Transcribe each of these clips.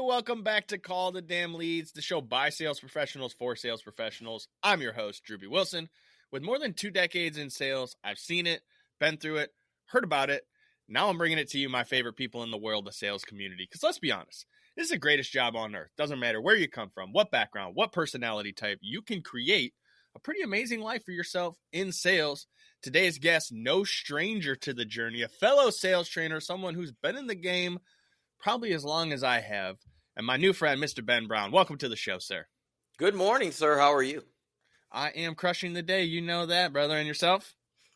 welcome back to Call the Damn Leads, the show by sales professionals for sales professionals. I'm your host, Drew B. Wilson. With more than 2 decades in sales, I've seen it, been through it, heard about it. Now I'm bringing it to you, my favorite people in the world, the sales community. Because let's be honest, this is the greatest job on earth. Doesn't matter where you come from, what background, what personality type, you can create a pretty amazing life for yourself in sales. Today's guest, no stranger to the journey, a fellow sales trainer, someone who's been in the game probably as long as I have, and my new friend, Mr. Ben Brown. Welcome to the show, sir. Good morning, sir. How are you? I am crushing the day. You know that, brother. And yourself?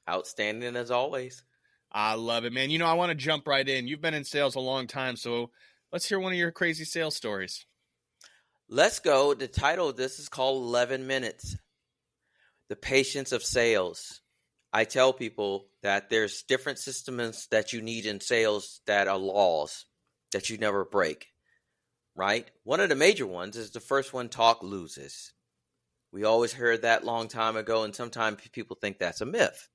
Outstanding as always. I love it, man. You know, I want to jump right in. You've been in sales a long time, so let's hear one of your crazy sales stories. Let's go. The title of this is called 11 Minutes. The Patience of Sales. I tell people that there's different systems that you need in sales that are laws that you never break, right? One of the major ones is the first one, talk loses. We always heard that long time ago, and sometimes people think that's a myth.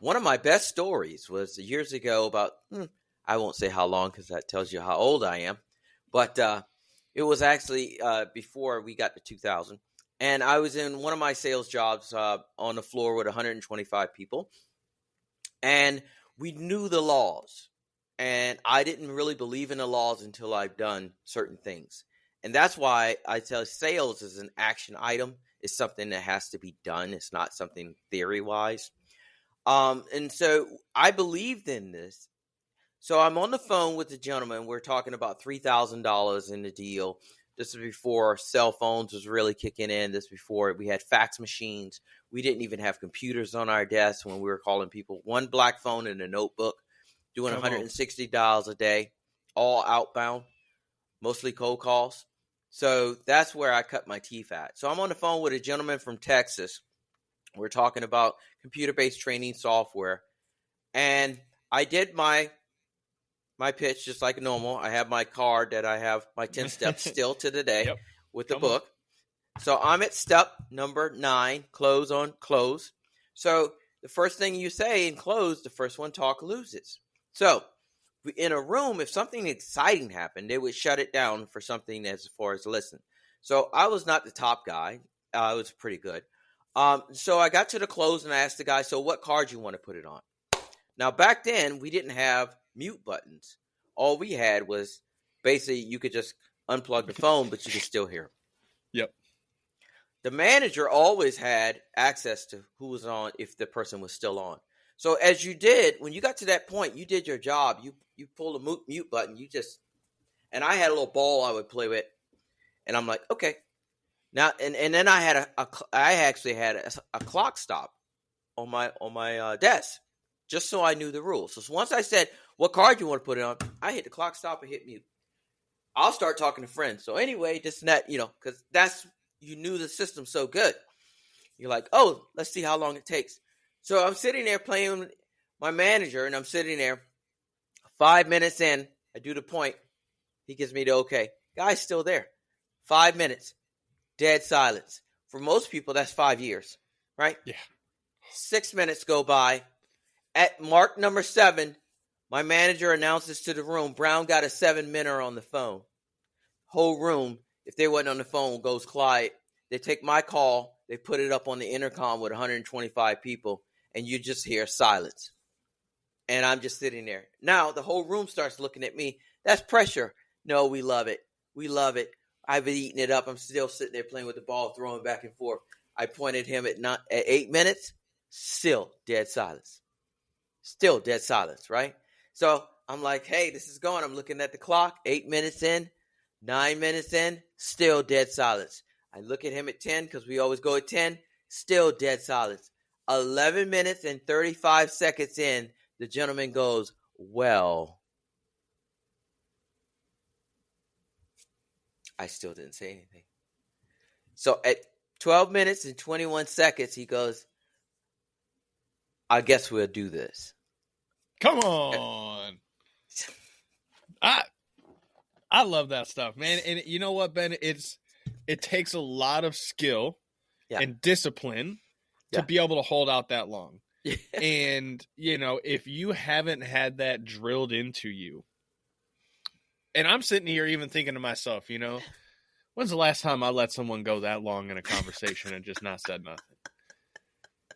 One of my best stories was years ago about, I won't say how long because that tells you how old I am, but it was actually before we got to 2000. And I was in one of my sales jobs on the floor with 125 people, and we knew the laws. And I didn't really believe in the laws until I've done certain things. And that's why I tell sales is an action item. It's something that has to be done. It's not something theory-wise. And so I believed in this. So I'm on the phone with the gentleman. We're talking about $3,000 in the deal. This is before cell phones was really kicking in. This is before we had fax machines. We didn't even have computers on our desks when we were calling people. One black phone and a notebook. Doing $160 a day, all outbound, mostly cold calls. So that's where I cut my teeth at. So I'm on the phone with a gentleman from Texas. We're talking about computer-based training software. And I did my pitch just like normal. I have my card that I have my 10 steps still to the day with the book. So I'm at step number 9, close on close. So the first thing you say in close, the first one, talk loses. So in a room, if something exciting happened, they would shut it down for something as far as listen. So I was not the top guy. I was pretty good. So I got to the close and I asked the guy, so what card you want to put it on? Now, back then, we didn't have mute buttons. All we had was basically you could just unplug the phone, but you could still hear him. Yep. The manager always had access to who was on if the person was still on. So as you did, when you got to that point, you did your job. You pulled a mute button. And I had a little ball I would play with, and I'm like, okay. Now and then I actually had a clock stop on my desk, just so I knew the rules. So once I said what card you want to put it on, I hit the clock stop and hit mute. I'll start talking to friends. So anyway, this and that, because you knew the system so good. You're like, oh, let's see how long it takes. So I'm sitting there playing with my manager, and I'm sitting there. 5 minutes in, I do the point. He gives me the okay. Guy's still there. 5 minutes. Dead silence. For most people, that's 5 years, right? Yeah. 6 minutes go by. At mark number 7, my manager announces to the room, Brown got a 7-minute on the phone. Whole room, if they wasn't on the phone, goes quiet. They take my call. They put it up on the intercom with 125 people. And you just hear silence. And I'm just sitting there. Now, the whole room starts looking at me. That's pressure. No, we love it. We love it. I've been eating it up. I'm still sitting there playing with the ball, throwing back and forth. I pointed him at 8 minutes. Still dead silence. Still dead silence, right? So I'm like, hey, this is going. I'm looking at the clock. 8 minutes in. 9 minutes in. Still dead silence. I look at him at 10 because we always go at 10. Still dead silence. 11 minutes and 35 seconds in, the gentleman goes, well, I still didn't say anything. So at 12 minutes and 21 seconds, he goes, I guess we'll do this. Come on. I love that stuff, man. And you know what, Ben? It takes a lot of skill and discipline to be able to hold out that long. And, if you haven't had that drilled into you, And I'm sitting here even thinking to myself, when's the last time I let someone go that long in a conversation and just not said nothing?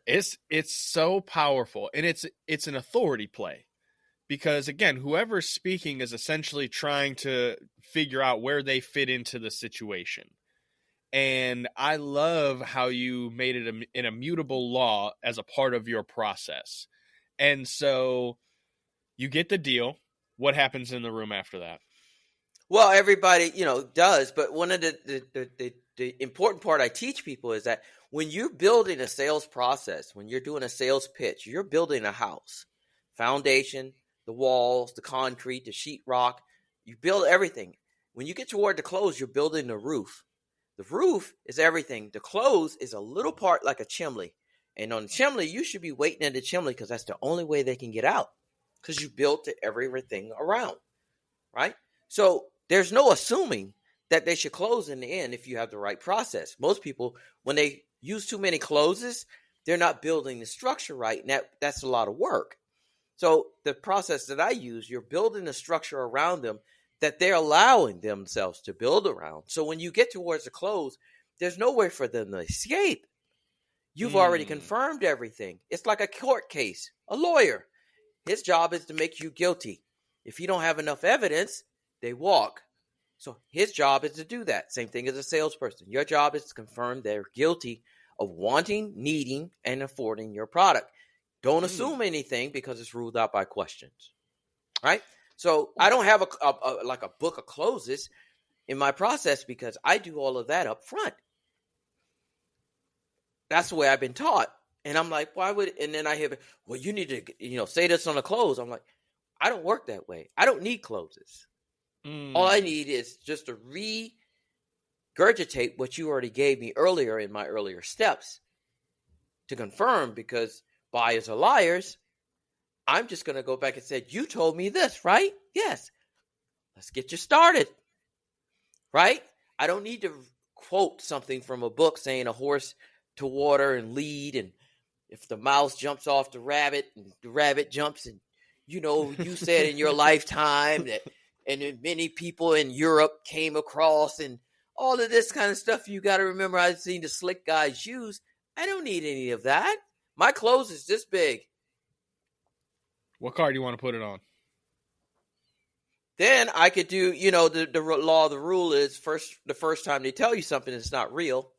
It's so powerful, and it's an authority play, because again, whoever's speaking is essentially trying to figure out where they fit into the situation. And I love how you made it an immutable law as a part of your process. And so you get the deal. What happens in the room after that? Well, everybody, does. But one of the important part I teach people is that when you're building a sales process, when you're doing a sales pitch, you're building a house, foundation, the walls, the concrete, the sheetrock, you build everything. When you get toward the close, you're building the roof. The roof is everything. The close is a little part like a chimney. And on the chimney, you should be waiting in the chimney because that's the only way they can get out, because you built everything around, right? So there's no assuming that they should close in the end if you have the right process. Most people, when they use too many closes, they're not building the structure right, and that's a lot of work. So the process that I use, you're building the structure around them that they're allowing themselves to build around. So when you get towards the close, there's nowhere for them to escape. You've already confirmed everything. It's like a court case. A lawyer, his job is to make you guilty. If you don't have enough evidence, they walk. So his job is to do that. Same thing as a salesperson. Your job is to confirm they're guilty of wanting, needing, and affording your product. Don't assume anything because it's ruled out by questions, right? So I don't have a book of closes in my process because I do all of that up front. That's the way I've been taught. And I'm like, why would, and then I hear, well, you need to, say this on a close. I'm like, I don't work that way. I don't need closes. All I need is just to regurgitate what you already gave me earlier in my earlier steps to confirm, because buyers are liars. I'm just going to go back and say, you told me this, right? Yes. Let's get you started, right? I don't need to quote something from a book saying a horse to water and lead, and if the mouse jumps off the rabbit and the rabbit jumps, and you said in your lifetime that, and then many people in Europe came across, and all of this kind of stuff. You got to remember, I've seen the slick guys use. I don't need any of that. My clothes is this big. What card do you want to put it on? Then I could do, the law, the rule is the first time they tell you something, it's not real,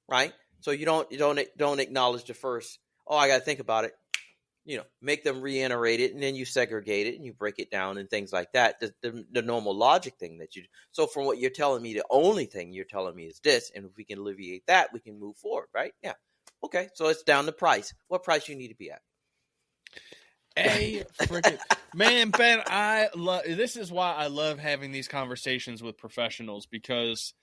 right? So you don't acknowledge the first, I got to think about it. Make them reiterate it, and then you segregate it and you break it down and things like that. The normal logic thing that you do. So from what you're telling me, the only thing you're telling me is this, and if we can alleviate that, we can move forward, right? Yeah. Okay, so it's down to price. What price you need to be at? Man, Ben, this is why I love having these conversations with professionals, because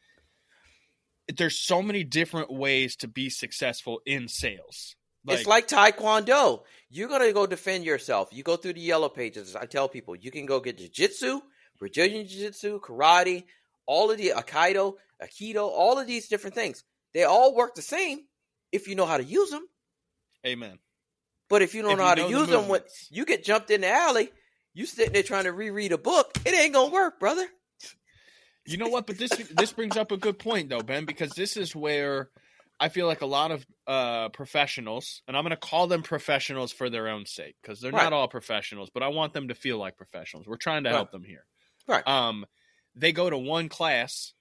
there's so many different ways to be successful in sales. It's like Taekwondo. You're going to go defend yourself. You go through the yellow pages. I tell people, you can go get jiu-jitsu, Brazilian jiu-jitsu, karate, all of the Aikido, all of these different things. They all work the same if you know how to use them. Amen. But if you don't know how to use them, when you get jumped in the alley, you sitting there trying to reread a book, it ain't going to work, brother. You know what? But this brings up a good point, though, Ben, because this is where I feel like a lot of professionals, and I'm going to call them professionals for their own sake, because they're not all professionals, but I want them to feel like professionals. We're trying to help them here. Right. They go to one class,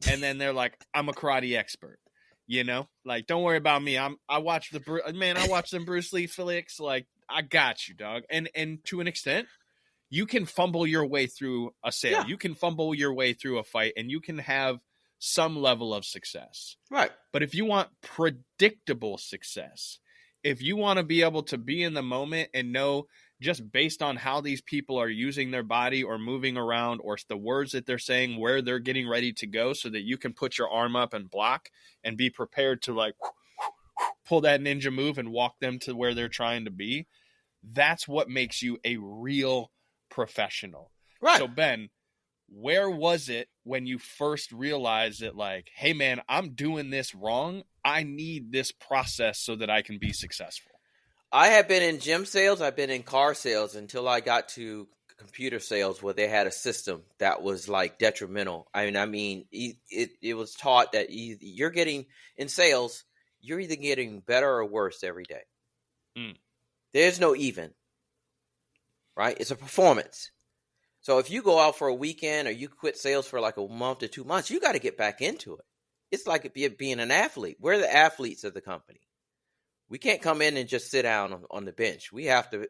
and then they're like, I'm a karate expert. Like, don't worry about me. I watch them Bruce Lee flicks. Like, I got you, dog. And to an extent, you can fumble your way through a sale. Yeah. You can fumble your way through a fight, and you can have some level of success. Right. But if you want predictable success, if you want to be able to be in the moment and know just based on how these people are using their body or moving around or the words that they're saying, where they're getting ready to go, so that you can put your arm up and block and be prepared to like pull that ninja move and walk them to where they're trying to be. That's what makes you a real professional. Right. So Ben, where was it when you first realized that, like, hey man, I'm doing this wrong. I need this process so that I can be successful? I have been in gym sales. I've been in car sales until I got to computer sales where they had a system that was like detrimental. It was taught that you're getting in sales, you're either getting better or worse every day. Mm. There's no even, right? It's a performance. So if you go out for a weekend or you quit sales for like a month or 2 months, you got to get back into it. It's like being an athlete. We're the athletes of the company. We can't come in and just sit down on the bench. We have to,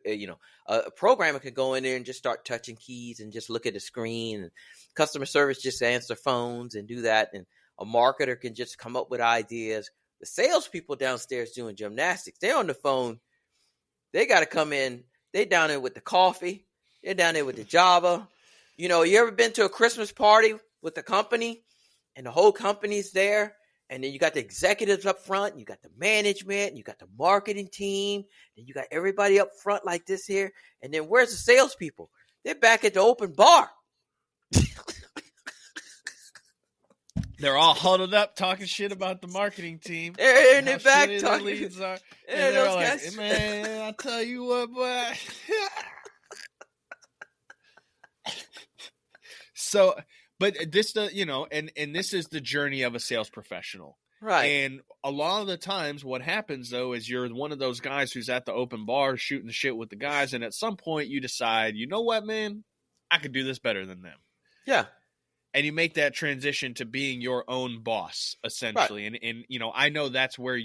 a programmer can go in there and just start touching keys and just look at the screen. And customer service just answer phones and do that. And a marketer can just come up with ideas. The salespeople downstairs doing gymnastics, they're on the phone. They got to come in. They down there with the coffee. They're down there with the Java. You ever been to a Christmas party with the company and the whole company's there? And then you got the executives up front, you got the management, you got the marketing team, and you got everybody up front like this here. And then where's the salespeople? They're back at the open bar. They're all huddled up talking shit about the marketing team. They're in the back talking. Leads are. And they're like, hey, man, I'll tell you what, boy. So, but this, and this is the journey of a sales professional. Right. And a lot of the times what happens, though, is you're one of those guys who's at the open bar shooting the shit with the guys. And at some point you decide, you know what, man, I could do this better than them. Yeah. And you make that transition to being your own boss, essentially. Right. And I know that's where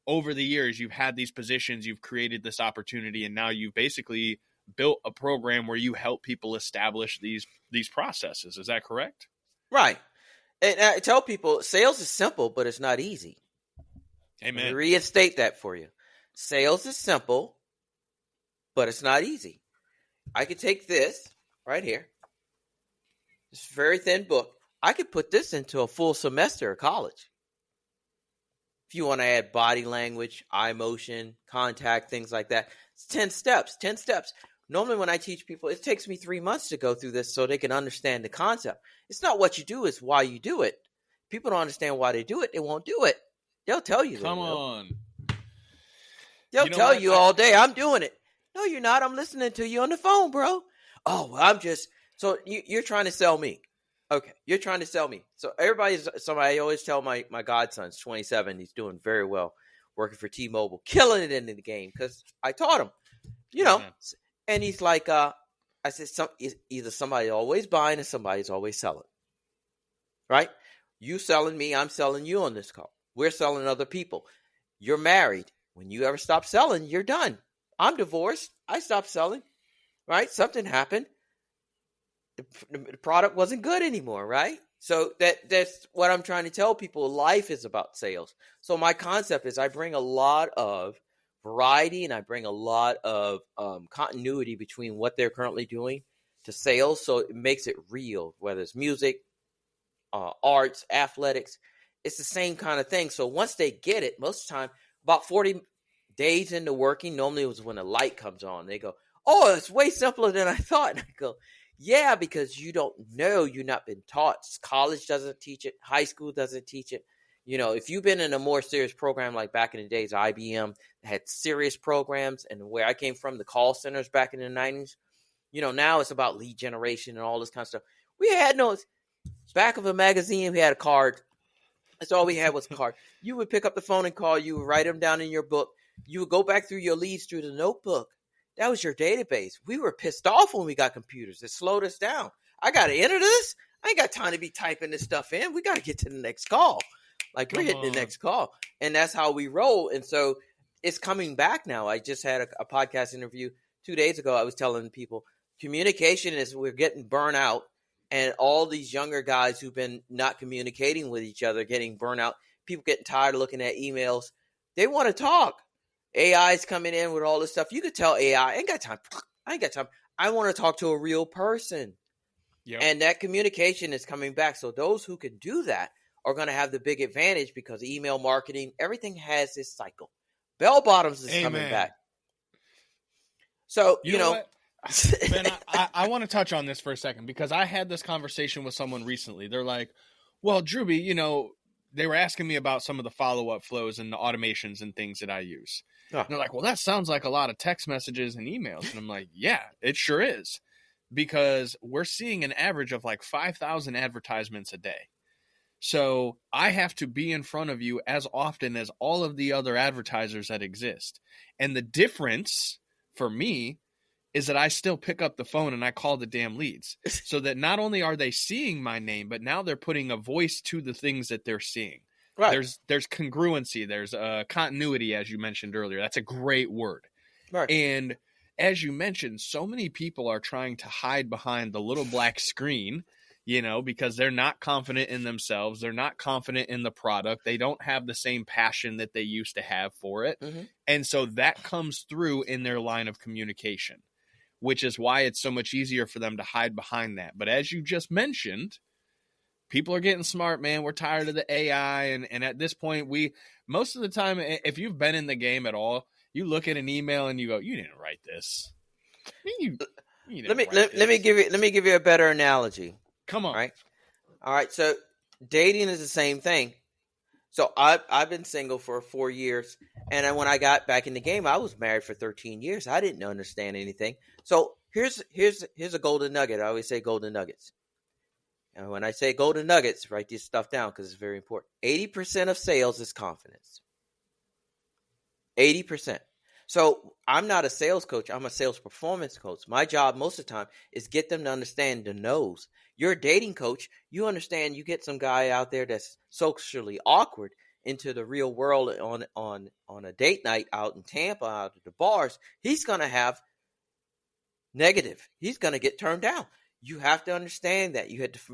over the years, you've had these positions, you've created this opportunity, and now you've basically built a program where you help people establish these processes. Is that correct? Right. And I tell people, sales is simple, but it's not easy. Amen. Let me reinstate that for you. Sales is simple, but it's not easy. I could take this right here, this very thin book. I could put this into a full semester of college. If you want to add body language, eye motion, contact, things like that, it's 10 steps. Normally when I teach people, it takes me 3 months to go through this so they can understand the concept. It's not what you do, it's why you do it. People don't understand why they do it, they won't do it. They'll tell you. Come on. They'll tell you all day, I'm doing it. No, you're not. I'm listening to you on the phone, bro. Oh, well, so you're trying to sell me. Okay, you're trying to sell me. So I always tell my godson's 27. He's doing very well, working for T-Mobile, killing it in the game because I taught him, And he's like, I said, either somebody's always buying or somebody's always selling, right? You selling me, I'm selling you on this call. We're selling other people. You're married. When you ever stop selling, you're done. I'm divorced. I stopped selling, right? Something happened. The product wasn't good anymore, right? So that's what I'm trying to tell people. Life is about sales. So my concept is I bring a lot of variety and I bring a lot of continuity between what they're currently doing to sales. So it makes it real, whether it's music, arts, athletics, it's the same kind of thing. So once they get it, most of the time, about 40 days into working, normally it was when the light comes on. They go, oh, it's way simpler than I thought. And I go, yeah, because you don't know, you've not been taught. College doesn't teach it. High school doesn't teach it. If you've been in a more serious program like back in the days, IBM had serious programs, and where I came from, the call centers back in the 90s, now it's about lead generation and all this kind of stuff. We had no back of a magazine. We had a card. That's all we had was a card. You would pick up the phone and call. You would write them down in your book. You would go back through your leads through the notebook. That was your database. We were pissed off when we got computers. It slowed us down. I got to enter this. I ain't got time to be typing this stuff in. We got to get to the next call. Like we're hitting the next call. And that's how we roll. And so it's coming back now. I just had a podcast interview 2 days ago. I was telling people communication is we're getting burnt out. And all these younger guys who've been not communicating with each other, getting burnt out. People getting tired of looking at emails. They want to talk. AI's coming in with all this stuff. You could tell AI, I ain't got time. I want to talk to a real person. Yep. And that communication is coming back. So those who can do that are going to have the big advantage because email marketing, everything has this cycle. Bell bottoms is coming back. So, you know what? Ben, I want to touch on this for a second because I had this conversation with someone recently. They're like, well, Drewby, they were asking me about some of the follow-up flows and the automations and things that I use. And they're like, well, that sounds like a lot of text messages and emails. And I'm like, yeah, it sure is. because we're seeing an average of like 5,000 advertisements a day. So I have to be in front of you as often as all of the other advertisers that exist. And the difference for me is that I still pick up the phone and I call the damn leads, so that not only are they seeing my name, but now they're putting a voice to the things that they're seeing. Right. There's congruency. There's continuity, as you mentioned earlier. That's a great word. Right. And as you mentioned, so many people are trying to hide behind the little black screen, because they're not confident in themselves. They're not confident in the product. They don't have the same passion that they used to have for it. Mm-hmm. And so that comes through in their line of communication, which is why it's so much easier for them to hide behind that. But as you just mentioned, people are getting smart, man. We're tired of the AI. And at this point, most of the time, if you've been in the game at all, you look at an email and you go, you didn't write this. Let me give you a better analogy. Come on. All right. So dating is the same thing. So I've been single for 4 years, and when I got back in the game, I was married for 13 years. I didn't understand anything. So here's a golden nugget. I always say golden nuggets. And when I say golden nuggets, write this stuff down because it's very important. 80% of sales is confidence. 80%. So I'm not a sales coach. I'm a sales performance coach. My job most of the time is get them to understand the no's. You're a dating coach. You understand you get some guy out there that's socially awkward into the real world on a date night out in Tampa, out at the bars. He's going to have negative. He's going to get turned down. You have to understand that.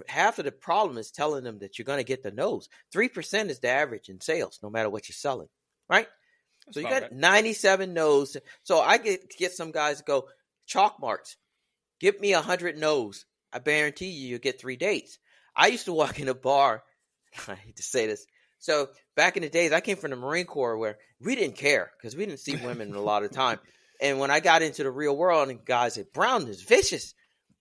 Half of the problem is telling them that you're going to get the no's. 3% is the average in sales, no matter what you're selling, right? So you got 97 no's. So I get some guys to go, chalk marks. Give me 100 no's. I guarantee you'll get 3 dates. I used to walk in a bar. I hate to say this. So back in the days, I came from the Marine Corps where we didn't care because we didn't see women a lot of time. And when I got into the real world and guys said, Brown is vicious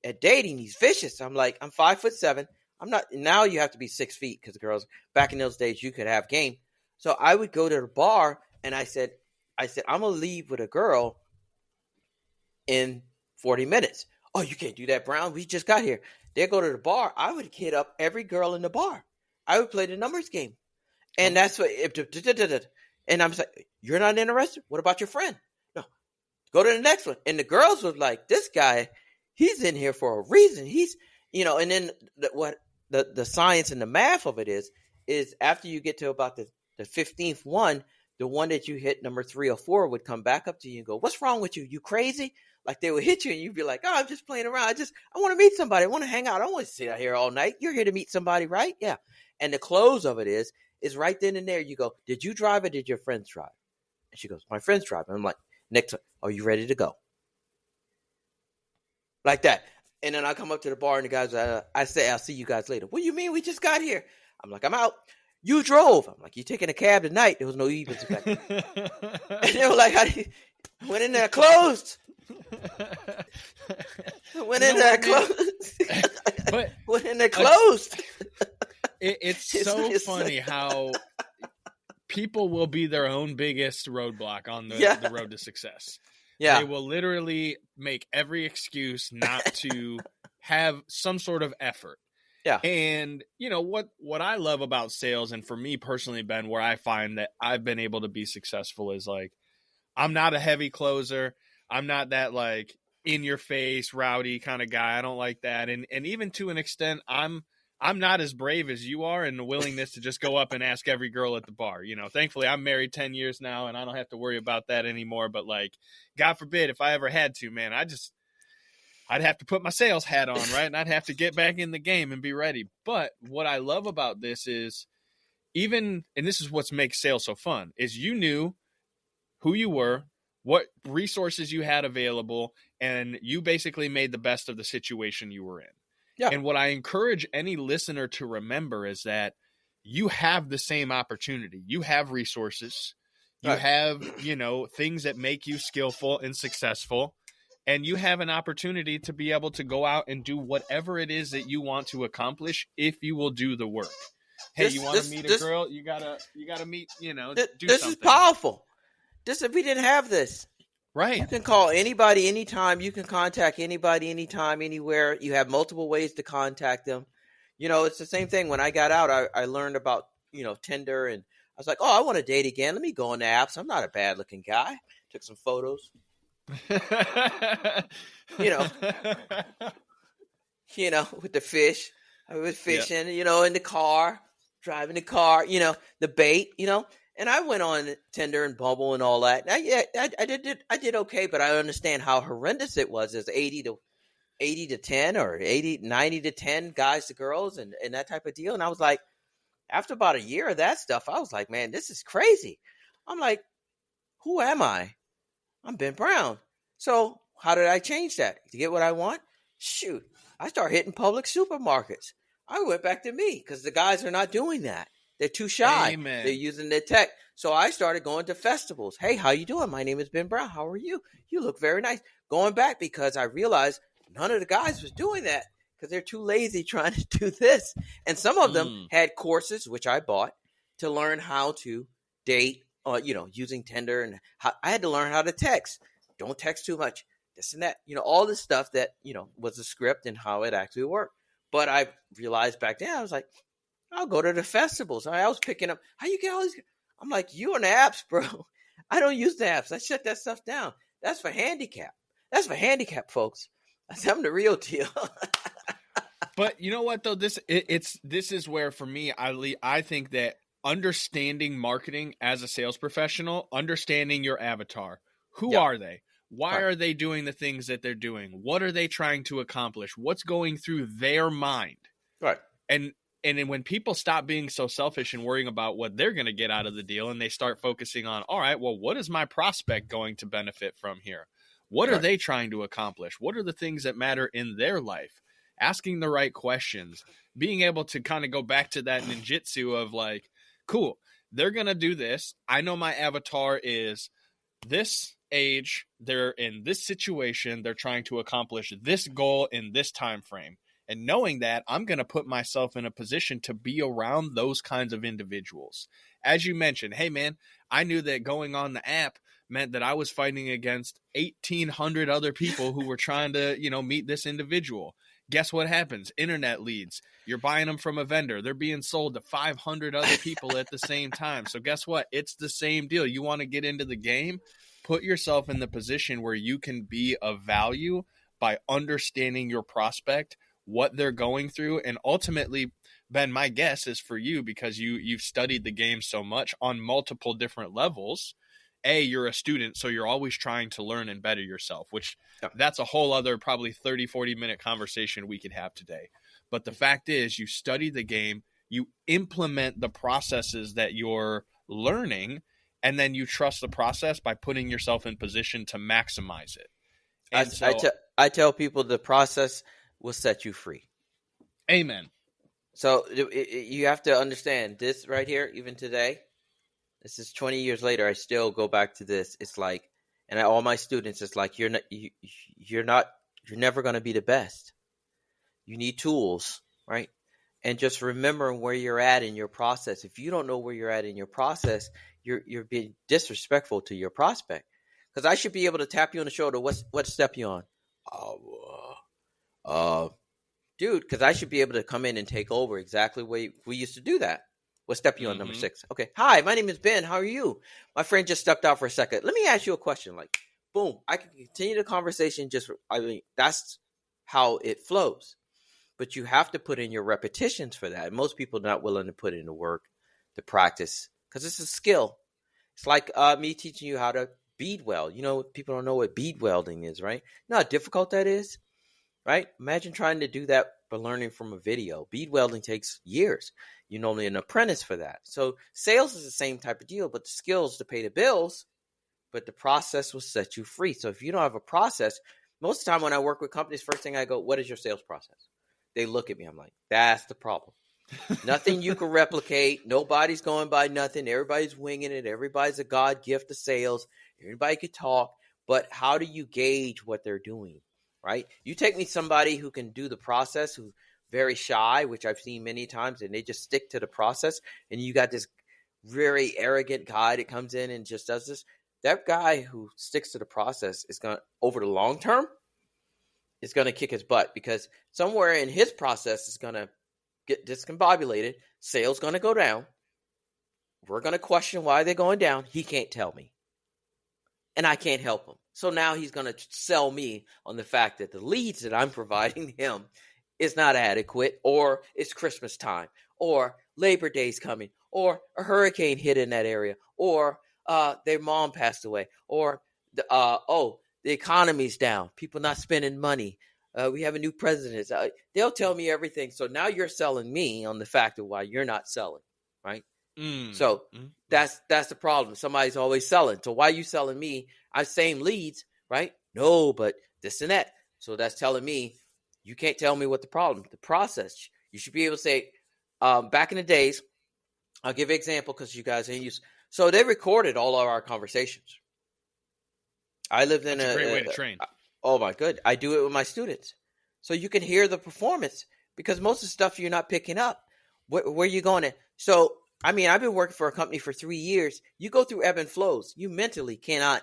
at dating. He's vicious. I'm like, I'm 5'7". I'm not. Now you have to be 6 feet because girls back in those days, you could have game. So I would go to the bar and I said, I'm going to leave with a girl in 40 minutes. Oh, you can't do that, Brown. We just got here. They go to the bar. I would hit up every girl in the bar. I would play the numbers game. And that's what, and I'm like, you're not interested? What about your friend? No, go to the next one. And the girls were like, this guy, he's in here for a reason. He's, and then what the science and the math of it is after you get to about the 15th one, the one that you hit number 3 or 4 would come back up to you and go, what's wrong with you? You crazy? Like they would hit you and you'd be like, oh, I'm just playing around. I want to meet somebody. I want to hang out. I don't want to sit out here all night. You're here to meet somebody, right? Yeah. And the close of it is right then and there. You go, did you drive or did your friends drive? And she goes, my friends drive. And I'm like, next, are you ready to go? Like that. And then I come up to the bar and the guys, I say, I'll see you guys later. What do you mean? We just got here. I'm like, I'm out. You drove. I'm like, you taking a cab tonight? There was no evens back then. And they were like, went in there closed. Went in there closed. It's so funny how people will be their own biggest roadblock on the road to success. Yeah. They will literally make every excuse not to have some sort of effort. Yeah. And what I love about sales, and for me personally, Ben, where I find that I've been able to be successful is like, I'm not a heavy closer. I'm not that like in your face, rowdy kind of guy. I don't like that. And even to an extent, I'm not as brave as you are in the willingness to just go up and ask every girl at the bar. Thankfully I'm married 10 years now and I don't have to worry about that anymore. But like, God forbid if I ever had to, man, I'd have to put my sales hat on, right? And I'd have to get back in the game and be ready. But what I love about this is and this is what makes sales so fun, is you knew who you were, what resources you had available, and you basically made the best of the situation you were in. Yeah. And what I encourage any listener to remember is that you have the same opportunity. You have resources. You have, things that make you skillful and successful. And you have an opportunity to be able to go out and do whatever it is that you want to accomplish if you will do the work. Hey, you want to meet a girl? You gotta meet, do this something. Is powerful. If we didn't have this, Right. You can call anybody anytime. You can contact anybody anytime, anywhere. You have multiple ways to contact them. It's the same thing. When I got out, I learned about, Tinder, and I was like, oh, I want to date again. Let me go on the apps. I'm not a bad looking guy. Took some photos, you know, with the fish. I was fishing, in the car, driving the car, the bait, and I went on Tinder and Bumble and all that. I did okay, but I understand how horrendous it was. It's 80 to 10 or 90 to 10 guys to girls and that type of deal. And I was like, after about a year of that stuff, I was like, man, this is crazy. I'm like, who am I? I'm Ben Brown. So how did I change that? To get what I want? Shoot, I started hitting public supermarkets. I went back to me because the guys are not doing that. They're too shy. Amen. They're using their tech. So I started going to festivals. Hey, how you doing? My name is Ben Brown. How are you? You look very nice. Going back because I realized none of the guys was doing that because they're too lazy trying to do this. And some of them had courses, which I bought, to learn how to date, using Tinder. And I had to learn how to text. Don't text too much. This and that. All this stuff that, was a script and how it actually worked. But I realized back then, I was like, I'll go to the festivals. I was picking up, how you get all these? I'm like, you on the apps, bro. I don't use the apps. I shut that stuff down. That's for handicap. That's for handicap folks. I'm the real deal. But you know what though? This is where for me, I think that understanding marketing as a sales professional, understanding your avatar. Who are they? Why are they doing the things that they're doing? What are they trying to accomplish? What's going through their mind? Right. And then when people stop being so selfish and worrying about what they're going to get out of the deal and they start focusing on, all right, well, what is my prospect going to benefit from here? What are they trying to accomplish? What are the things that matter in their life? Asking the right questions, being able to kind of go back to that ninjutsu of like, cool, they're going to do this. I know my avatar is this age, they're in this situation, they're trying to accomplish this goal in this time frame. And knowing that, I'm going to put myself in a position to be around those kinds of individuals. As you mentioned, hey man, I knew that going on the app meant that I was fighting against 1,800 other people who were trying to, meet this individual. Guess what happens? Internet leads. You're buying them from a vendor. They're being sold to 500 other people at the same time. So guess what? It's the same deal. You want to get into the game? Put yourself in the position where you can be of value by understanding your prospect, what they're going through. And ultimately, Ben, my guess is for you, because you've studied the game so much on multiple different levels. You're a student, so you're always trying to learn and better yourself, which that's a whole other probably 30, 40-minute conversation we could have today. But the fact is, you study the game, you implement the processes that you're learning, and then you trust the process by putting yourself in position to maximize it. And I tell people the process will set you free. Amen. So you have to understand this right here, even today. This is 20 years later. I still go back to this. It's like, and all my students, it's like, you're never going to be the best. You need tools, right? And just remember where you're at in your process. If you don't know where you're at in your process, you're being disrespectful to your prospect. Because I should be able to tap you on the shoulder. What step you on? Dude, because I should be able to come in and take over exactly where we used to do that. What step you on? Number 6. Okay. Hi, my name is Ben. How are you? My friend just stepped out for a second. Let me ask you a question. Like, boom, I can continue the conversation. That's how it flows. But you have to put in your repetitions for that. Most people are not willing to put in the work, to practice, because it's a skill. It's like me teaching you how to bead weld. People don't know what bead welding is, right? You know how difficult that is, right? Imagine trying to do that by learning from a video. Bead welding takes years. You're normally an apprentice for that. So sales is the same type of deal, but the skills to pay the bills, but the process will set you free. So if you don't have a process, most of the time when I work with companies, first thing I go, what is your sales process? They look at me. I'm like, that's the problem. Nothing you can replicate. Nobody's going by nothing. Everybody's winging it. Everybody's a God gift of sales. Everybody could talk, but how do you gauge what they're doing, right? You take me somebody who can do the process, who's very shy, which I've seen many times, and they just stick to the process, and you got this very arrogant guy that comes in and just does this. that guy who sticks to the process is going to, over the long term, is going to kick his butt, because somewhere in his process is going to get discombobulated. Sales going to go down. We're going to question why they're going down. He can't tell me, and I can't help him. So now he's going to sell me on the fact that the leads that I'm providing him is not adequate, or it's Christmas time, or Labor Day's coming, or a hurricane hit in that area, or their mom passed away, or the economy's down, people not spending money. We have a new president. They'll tell me everything. So now you're selling me on the fact of why you're not selling, right? So that's the problem. Somebody's always selling. So why are you selling me? I same leads, right? No, but this and that. So that's telling me you can't tell me what the problem, the process. You should be able to say, back in the days, I'll give an example because you guys ain't used. So they recorded all of our conversations. I lived in That's a great way to train. Oh my good. I do it with my students. So you can hear the performance, because most of the stuff you're not picking up. Where are you going at? So, I mean, I've been working for a company for 3 years. You go through ebb and flows. You mentally cannot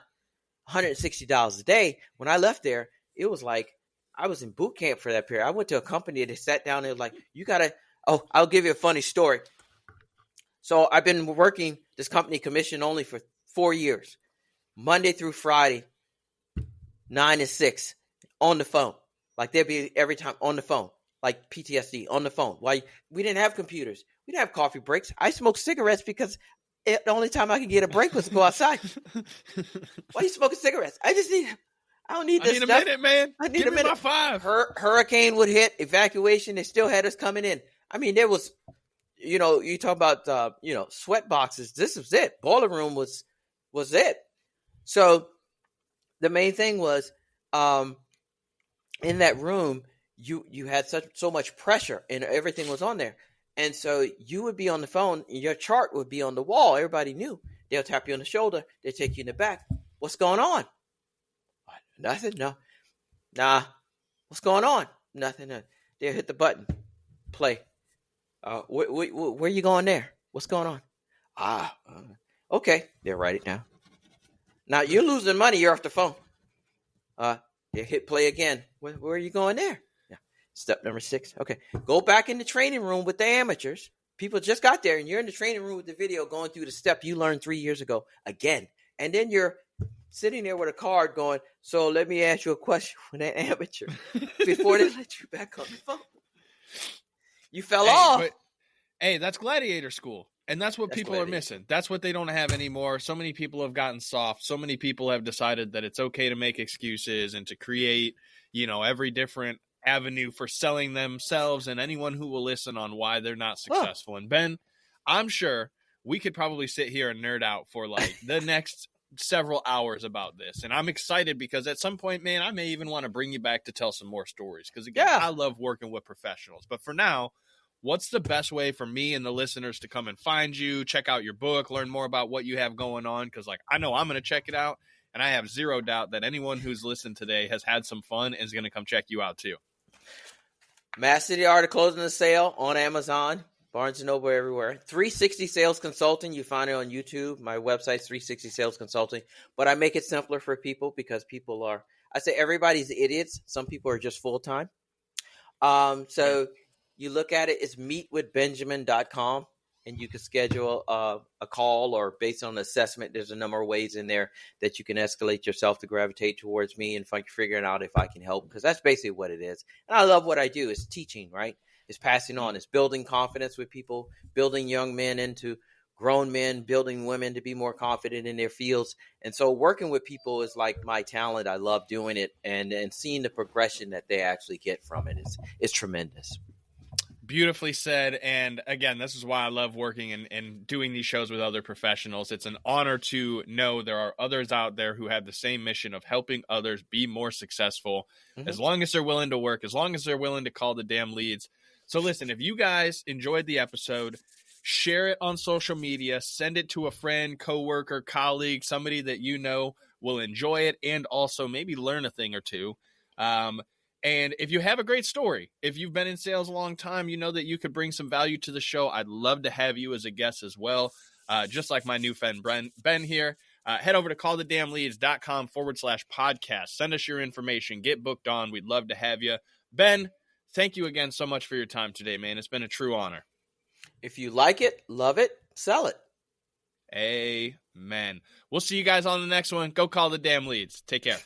$160 a day. When I left there, it was like I was in boot camp for that period. I went to a company that sat down and was like, you got to, I'll give you a funny story. So I've been working this company commission only for 4 years, Monday through Friday, 9 to 6 on the phone. Like they'd be every time on the phone, like PTSD on the phone. Why? We didn't have computers. We didn't have coffee breaks. I smoked cigarettes because the only time I could get a break was to go outside. Why are you smoking cigarettes? I don't need this I need stuff. a minute, man. I need Give a me minute. my 5. Hurricane would hit, evacuation. They still had us coming in. I mean, there was, you talk about, sweat boxes. This was it. Boiler room was it. So the main thing was, in that room, you had so much pressure and everything was on there. And so you would be on the phone, and your chart would be on the wall. Everybody knew. They'll tap you on the shoulder. They take you in the back. What's going on? Nothing. No. Nah. What's going on? Nothing. They'll hit the button. Play. Where are you going there? What's going on? Okay. They'll write it down. Now you're losing money. You're off the phone. They hit play again. Where are you going there? Yeah. Step number 6. Okay. Go back in the training room with the amateurs. People just got there, and you're in the training room with the video going through the step you learned 3 years ago again. And then you're sitting there with a card going, so let me ask you a question for that amateur before they let you back on the phone. You fell off. But, hey, that's gladiator school. And that's what people are missing. That's what they don't have anymore. So many people have gotten soft. So many people have decided that it's okay to make excuses and to create, every different avenue for selling themselves and anyone who will listen on why they're not successful. And Ben, I'm sure we could probably sit here and nerd out for like the next several hours about this. And I'm excited because at some point, man, I may even want to bring you back to tell some more stories. Because again, I love working with professionals. But for now, what's the best way for me and the listeners to come and find you, check out your book, learn more about what you have going on? Because I know I'm going to check it out, and I have zero doubt that anyone who's listened today has had some fun and is going to come check you out too. Master the Art of Closing a Sale on Amazon, Barnes & Noble, everywhere. 360 Sales Consulting, you find it on YouTube. My website's 360 Sales Consulting. But I make it simpler for people because people are, I say everybody's idiots. Some people are just full-time. So you look at it, it's meetwithbenjamin.com, and you can schedule a call, or based on assessment, there's a number of ways in there that you can escalate yourself to gravitate towards me and figuring out if I can help, because that's basically what it is. And I love what I do. It's teaching, right? It's passing on. It's building confidence with people, building young men into grown men, building women to be more confident in their fields. And so working with people is like my talent. I love doing it, and seeing the progression that they actually get from it is tremendous. Beautifully said. And again, this is why I love working and doing these shows with other professionals. It's an honor to know there are others out there who have the same mission of helping others be more successful, as long as they're willing to work, as long as they're willing to call the damn leads. So listen, if you guys enjoyed the episode, share it on social media, send it to a friend, coworker, colleague, somebody that you know will enjoy it and also maybe learn a thing or two. And if you have a great story, if you've been in sales a long time, you know that you could bring some value to the show. I'd love to have you as a guest as well. Just like my new friend Ben here. Head over to callthedamnleads.com/podcast. Send us your information. Get booked on. We'd love to have you. Ben, thank you again so much for your time today, man. It's been a true honor. If you like it, love it, sell it. Amen. We'll see you guys on the next one. Go call the damn leads. Take care.